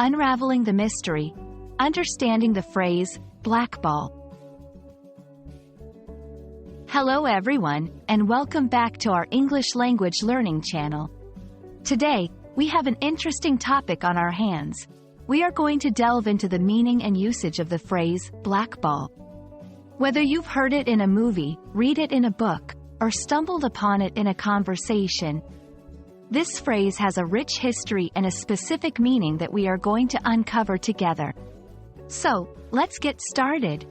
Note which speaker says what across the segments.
Speaker 1: Unraveling the Mystery, Understanding the Phrase Blackball. Hello everyone, and welcome back to our English language learning channel. Today, we have an interesting topic on our hands. We are going to delve into the meaning and usage of the phrase blackball. Whether you've heard it in a movie, read it in a book, or stumbled upon it in a conversation, this phrase has a rich history and a specific meaning that we are going to uncover together. So, let's get started.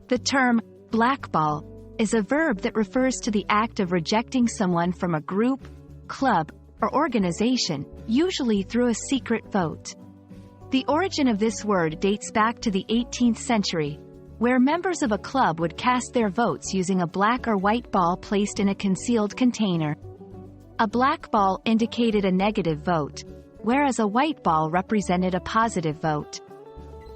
Speaker 1: The term blackball is a verb that refers to the act of rejecting someone from a group, club, or organization, usually through a secret vote. The origin of this word dates back to the 18th century, where members of a club would cast their votes using a black or white ball placed in a concealed container. A black ball indicated a negative vote, whereas a white ball represented a positive vote.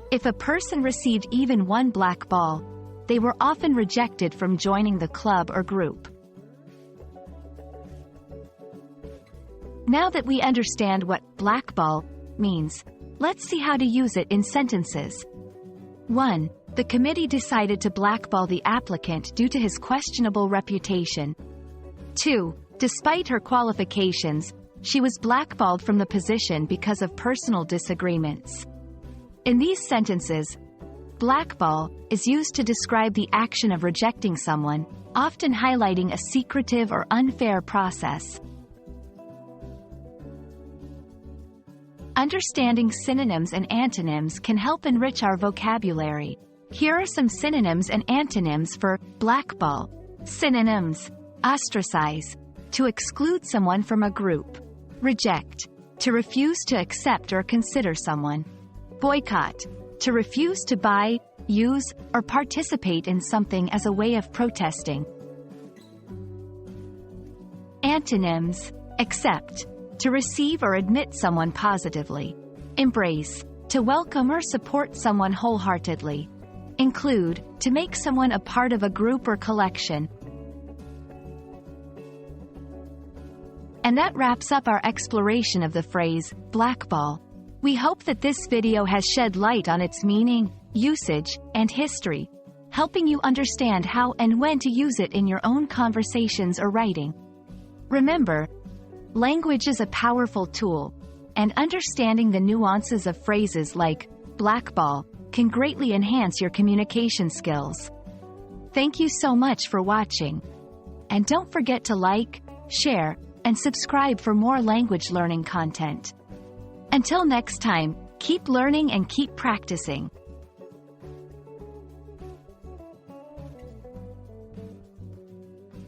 Speaker 1: If a person received even one black ball, they were often rejected from joining the club or group. Now that we understand what blackball means, let's see how to use it in sentences. 1. The committee decided to blackball the applicant due to his questionable reputation. 2. Despite her qualifications, she was blackballed from the position because of personal disagreements. In these sentences, blackball is used to describe the action of rejecting someone, often highlighting a secretive or unfair process. Understanding synonyms and antonyms can help enrich our vocabulary. Here are some synonyms and antonyms for blackball. Synonyms: ostracize, to exclude someone from a group. Reject, to refuse to accept or consider someone. Boycott, to refuse to buy, use, or participate in something as a way of protesting. Antonyms: accept, to receive or admit someone positively. Embrace, to welcome or support someone wholeheartedly. Include, to make someone a part of a group or collection. And that wraps up our exploration of the phrase blackball. We hope that this video has shed light on its meaning, usage, and history, helping you understand how and when to use it in your own conversations or writing. Remember, language is a powerful tool, and understanding the nuances of phrases like blackball can greatly enhance your communication skills. Thank you so much for watching. And don't forget to like, share, and subscribe for more language learning content. Until next time, keep learning and keep practicing.